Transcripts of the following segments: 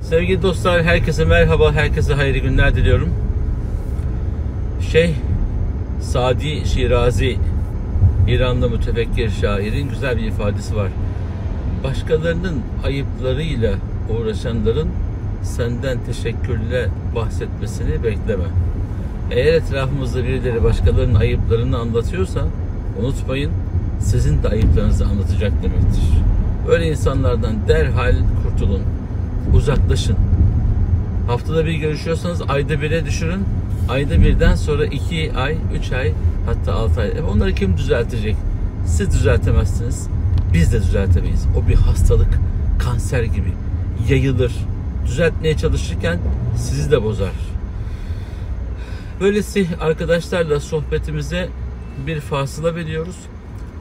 Sevgili dostlar, herkese merhaba, herkese hayırlı günler diliyorum. Şeyh Sadi Şirazi, İranlı mütefekkir şairin güzel bir ifadesi var. Başkalarının ayıplarıyla uğraşanların senden teşekkürle bahsetmesini bekleme. Eğer etrafımızda birileri başkalarının ayıplarını anlatıyorsa unutmayın, sizin de ayıplarınızı anlatacak demektir. Böyle insanlardan derhal kurtulun. Uzaklaşın. Haftada bir görüşüyorsanız ayda bire düşürün. Ayda birden sonra 2 ay, 3 ay, hatta 6 ay. Onları kim düzeltecek? Siz düzeltemezsiniz. Biz de düzeltemeyiz. O bir hastalık, kanser gibi yayılır. Düzeltmeye çalışırken sizi de bozar. Böylesi arkadaşlarla sohbetimize bir fasıla veriyoruz.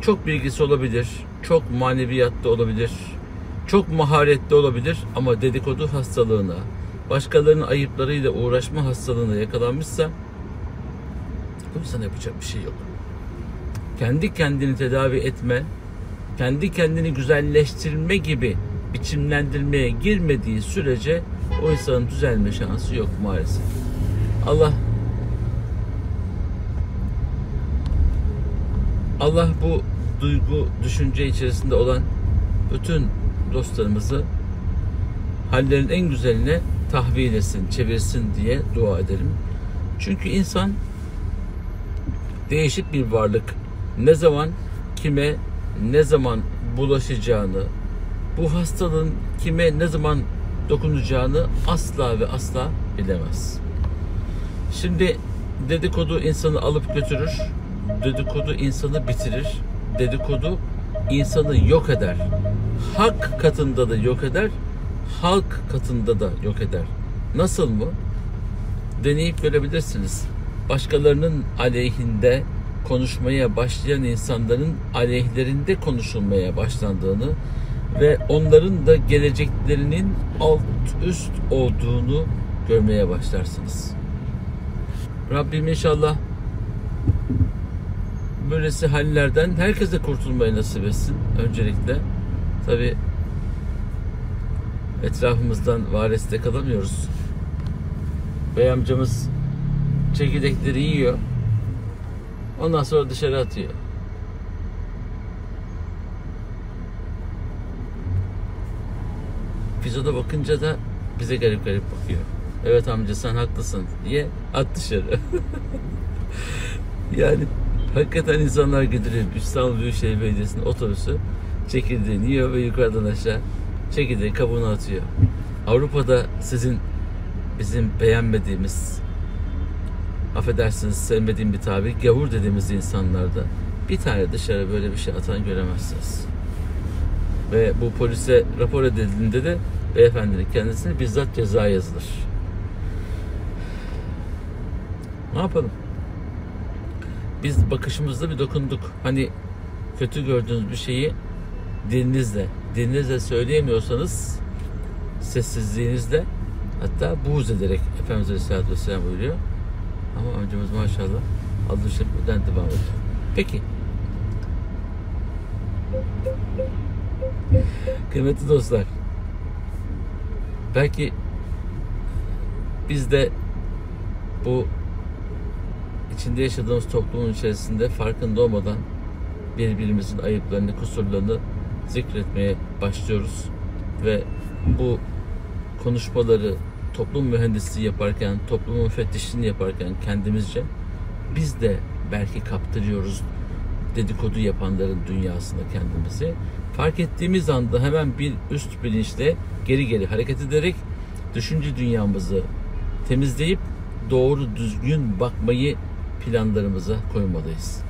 Çok bilgisi olabilir, çok maneviyatlı olabilir, çok maharetli olabilir ama dedikodu hastalığına, başkalarının ayıplarıyla uğraşma hastalığına yakalanmışsa o insan yapacak bir şey yok. Kendi kendini tedavi etme, kendi kendini güzelleştirme gibi biçimlendirmeye girmediği sürece o insanın düzelme şansı yok maalesef. Allah bu duygu, düşünce içerisinde olan bütün dostlarımızı hallerin en güzeline tahvil etsin, çevirsin diye dua edelim. Çünkü insan değişik bir varlık. Ne zaman, kime, ne zaman bulaşacağını, bu hastalığın kime ne zaman dokunacağını asla ve asla bilemez. Şimdi dedikodu insanı alıp götürür, dedikodu insanı bitirir, dedikodu insanı yok eder. Hak katında da yok eder, halk katında da yok eder. Nasıl mı? Deneyip görebilirsiniz. Başkalarının aleyhinde konuşmaya başlayan insanların aleyhlerinde konuşulmaya başlandığını ve onların da geleceklerinin alt üst olduğunu görmeye başlarsınız. Rabbim inşallah böylesi hallerden herkese kurtulmayı nasip etsin. Öncelikle tabi etrafımızdan variste kalamıyoruz. Bey amcamız çekirdekleri yiyor. Ondan sonra dışarı atıyor. Biz ona bakınca da bize garip garip bakıyor. Evet amca sen haklısın diye at dışarı. Yani hakikaten insanlar gidiyor. İstanbul Büyükşehir Belediyesi'nin otobüsü çekirdeğini yiyor ve yukarıdan aşağı çekirdeği kabuğunu atıyor. Avrupa'da bizim beğenmediğimiz, affedersiniz sevmediğim bir tabir, gavur dediğimiz insanlarda bir tane dışarı böyle bir şey atan göremezsiniz. Ve bu polise rapor edildiğinde de beyefendinin kendisine bizzat ceza yazılır. Ne yapalım? Biz bakışımızla bir dokunduk. Hani kötü gördüğünüz bir şeyi dilinizle söyleyemiyorsanız sessizliğinizle, hatta buğz ederek Efendimiz Aleyhisselatü Vesselam buyuruyor. Ama amcamız maşallah Allah şefkeden devam ediyor. Peki. Kıymetli dostlar, belki biz de bu içinde yaşadığımız toplumun içerisinde farkında olmadan birbirimizin ayıplarını, kusurlarını zikretmeye başlıyoruz ve bu konuşmaları toplum mühendisliği yaparken, toplumun müfettişliğini yaparken kendimizce biz de belki kaptırıyoruz dedikodu yapanların dünyasında kendimizi. Fark ettiğimiz anda hemen bir üst bilinçle geri hareket ederek düşünce dünyamızı temizleyip doğru düzgün bakmayı planlarımıza koymalıyız.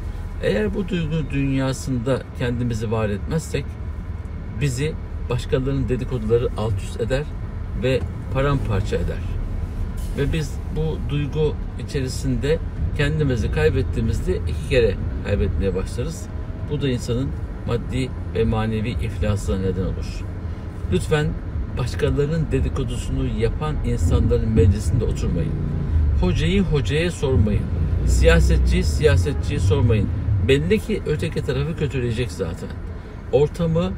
Eğer bu duygu dünyasında kendimizi var etmezsek bizi başkalarının dedikoduları alt üst eder ve paramparça eder. Ve biz bu duygu içerisinde kendimizi kaybettiğimizde 2 kere kaybetmeye başlarız. Bu da insanın maddi ve manevi iflasına neden olur. Lütfen başkalarının dedikodusunu yapan insanların meclisinde oturmayın. Hocayı hocaya sormayın. Siyasetçiyi sormayın. Belli ki öteki tarafı kötüleyecek zaten. Ortamı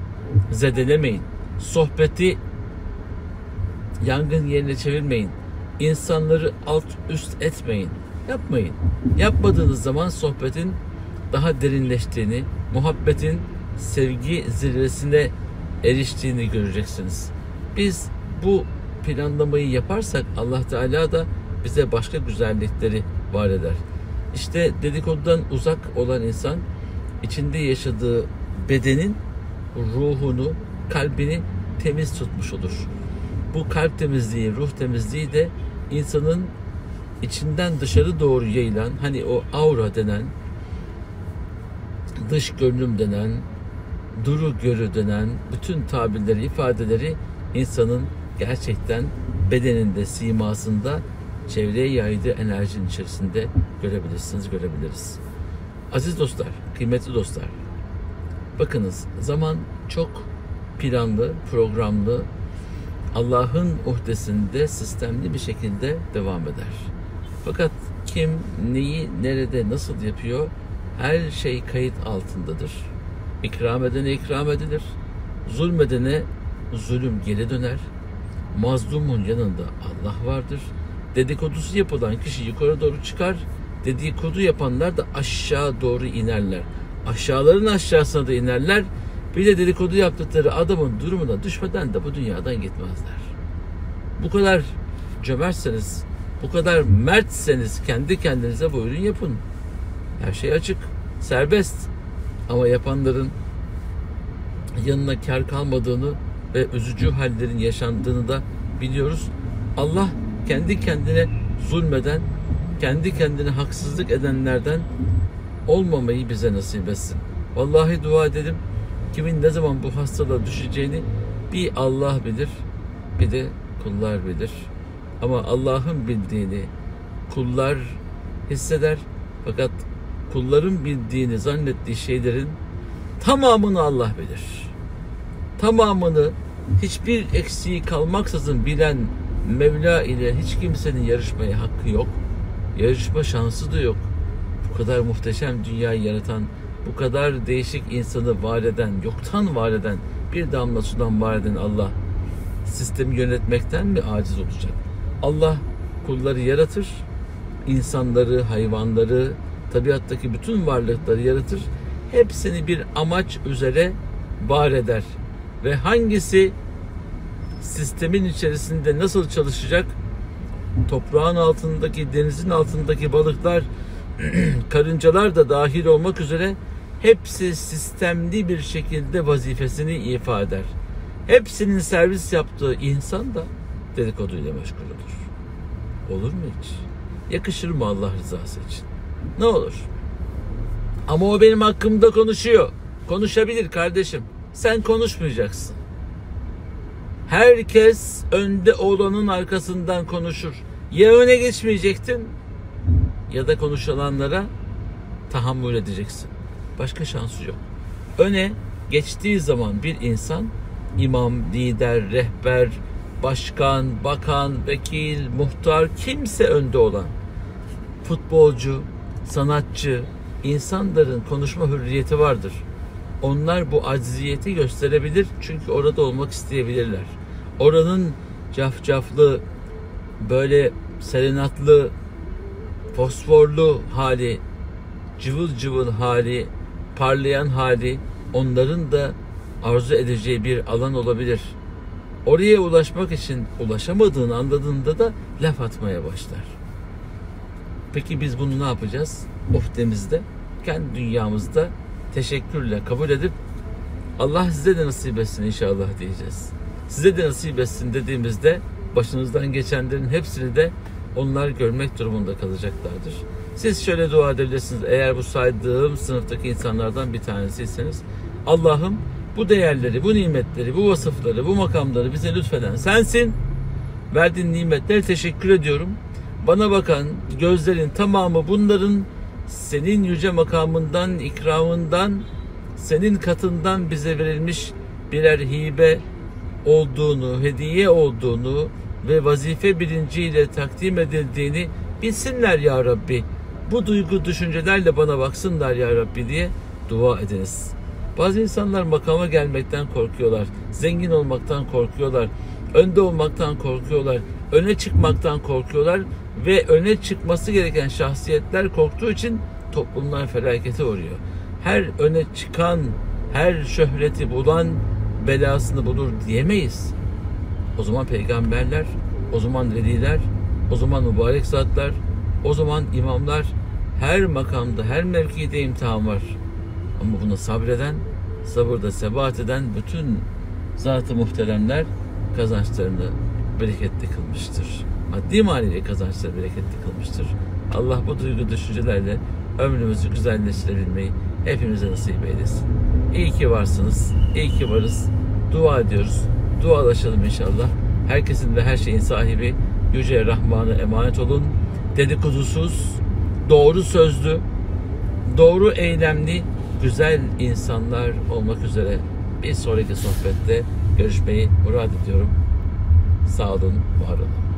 zedelemeyin. Sohbeti yangın yerine çevirmeyin. İnsanları alt üst etmeyin. Yapmayın. Yapmadığınız zaman sohbetin daha derinleştiğini, muhabbetin sevgi zirvesine eriştiğini göreceksiniz. Biz bu planlamayı yaparsak Allah Teala da bize başka güzellikleri var eder. İşte dedikodudan uzak olan insan içinde yaşadığı bedenin ruhunu, kalbini temiz tutmuş olur. Bu kalp temizliği, ruh temizliği de insanın içinden dışarı doğru yayılan, hani o aura denen, dış görünüm denen, duru görü denen bütün tabirleri, ifadeleri insanın gerçekten bedeninde, simasında, çevreye yaydığı enerjinin içerisinde görebiliriz. Aziz dostlar, kıymetli dostlar, bakınız zaman çok planlı, programlı, Allah'ın uhdesinde sistemli bir şekilde devam eder. Fakat kim, neyi, nerede, nasıl yapıyor, her şey kayıt altındadır. İkram edene ikram edilir, zulmedene zulüm geri döner, mazlumun yanında Allah vardır. Dedikodusu yapılan kişi yukarı doğru çıkar, dedikodu yapanlar da aşağı doğru inerler. Aşağıların aşağısına da inerler. Bir de dedikodu yaptıkları adamın durumuna düşmeden de bu dünyadan gitmezler. Bu kadar cömertseniz, bu kadar mertseniz kendi kendinize buyurun yapın. Her şey açık, serbest. Ama yapanların yanına kar kalmadığını ve üzücü hallerin yaşandığını da biliyoruz. Allah kendi kendine zulmeden, kendi kendine haksızlık edenlerden olmamayı bize nasip etsin. Vallahi dua edelim. Kimin ne zaman bu hastalığa düşeceğini bir Allah bilir, bir de kullar bilir. Ama Allah'ın bildiğini kullar hisseder. Fakat kulların bildiğini zannettiği şeylerin tamamını Allah bilir. Tamamını hiçbir eksiği kalmaksızın bilen Mevla ile hiç kimsenin yarışmaya hakkı yok. Yarışma şansı da yok. Bu kadar muhteşem dünyayı yaratan, bu kadar değişik insanı var eden, yoktan var eden, bir damla sudan var eden Allah sistemi yönetmekten mi aciz olacak? Allah kulları yaratır, insanları, hayvanları, tabiattaki bütün varlıkları yaratır. Hepsini bir amaç üzere var eder. Ve hangisi sistemin içerisinde nasıl çalışacak? Toprağın altındaki, denizin altındaki balıklar, karıncalar da dahil olmak üzere hepsi sistemli bir şekilde vazifesini ifa eder. Hepsinin servis yaptığı insan da dedikoduyla meşgul olur. Olur mu hiç? Yakışır mı Allah rızası için? Ne olur? Ama o benim hakkımda konuşuyor. Konuşabilir kardeşim. Sen konuşmayacaksın. Herkes önde olanın arkasından konuşur. Ya öne geçmeyecektin ya da konuşulanlara tahammül edeceksin. Başka şansı yok. Öne geçtiği zaman bir insan, imam, lider, rehber, başkan, bakan, vekil, muhtar, kimse önde olan, futbolcu, sanatçı, insanların konuşma hürriyeti vardır. Onlar bu acziyeti gösterebilir çünkü orada olmak isteyebilirler. Oranın cafcaflı, böyle serenatlı, fosforlu hali, cıvıl cıvıl hali, parlayan hali onların da arzu edeceği bir alan olabilir. Oraya ulaşmak için ulaşamadığını anladığında da laf atmaya başlar. Peki biz bunu ne yapacağız? Uhdemizde, kendi dünyamızda teşekkürle kabul edip Allah size de nasip etsin inşallah diyeceğiz. Size de nasip etsin dediğimizde başınızdan geçenlerin hepsini de onlar görmek durumunda kalacaklardır. Siz şöyle dua edebilirsiniz. Eğer bu saydığım sınıftaki insanlardan bir tanesiyseniz, Allah'ım bu değerleri, bu nimetleri, bu vasıfları, bu makamları bize lütfeden sensin. Verdiğin nimetleri teşekkür ediyorum. Bana bakan gözlerin tamamı bunların senin yüce makamından, ikramından, senin katından bize verilmiş birer hibe olduğunu, hediye olduğunu ve vazife bilinciyle takdim edildiğini bilsinler ya Rabbi. Bu duygu düşüncelerle bana baksınlar ya Rabbi diye dua ediniz. Bazı insanlar makama gelmekten korkuyorlar. Zengin olmaktan korkuyorlar. Önde olmaktan korkuyorlar. Öne çıkmaktan korkuyorlar. Ve öne çıkması gereken şahsiyetler korktuğu için toplumlar felakete uğruyor. Her öne çıkan, her şöhreti bulan belasını bulur diyemeyiz. O zaman peygamberler, o zaman veliler, o zaman mübarek zatlar, o zaman imamlar, her makamda, her mevkide imtihan var. Ama buna sabreden, sabırda sebat eden bütün zat-ı muhteremler kazançlarını bereketli kılmıştır. Maddi manevi kazançları bereketli kılmıştır. Allah bu duygu düşüncelerle ömrümüzü güzelleştirebilmeyi hepimize nasip eylesin. İyi ki varsınız, iyi ki varız. Dua ediyoruz, dualaşalım inşallah. Herkesin ve her şeyin sahibi Yüce Rahman'a emanet olun. Dedikodusuz, doğru sözlü, doğru eylemli, güzel insanlar olmak üzere bir sonraki sohbette görüşmeyi murad ediyorum. Sağ olun, var olun.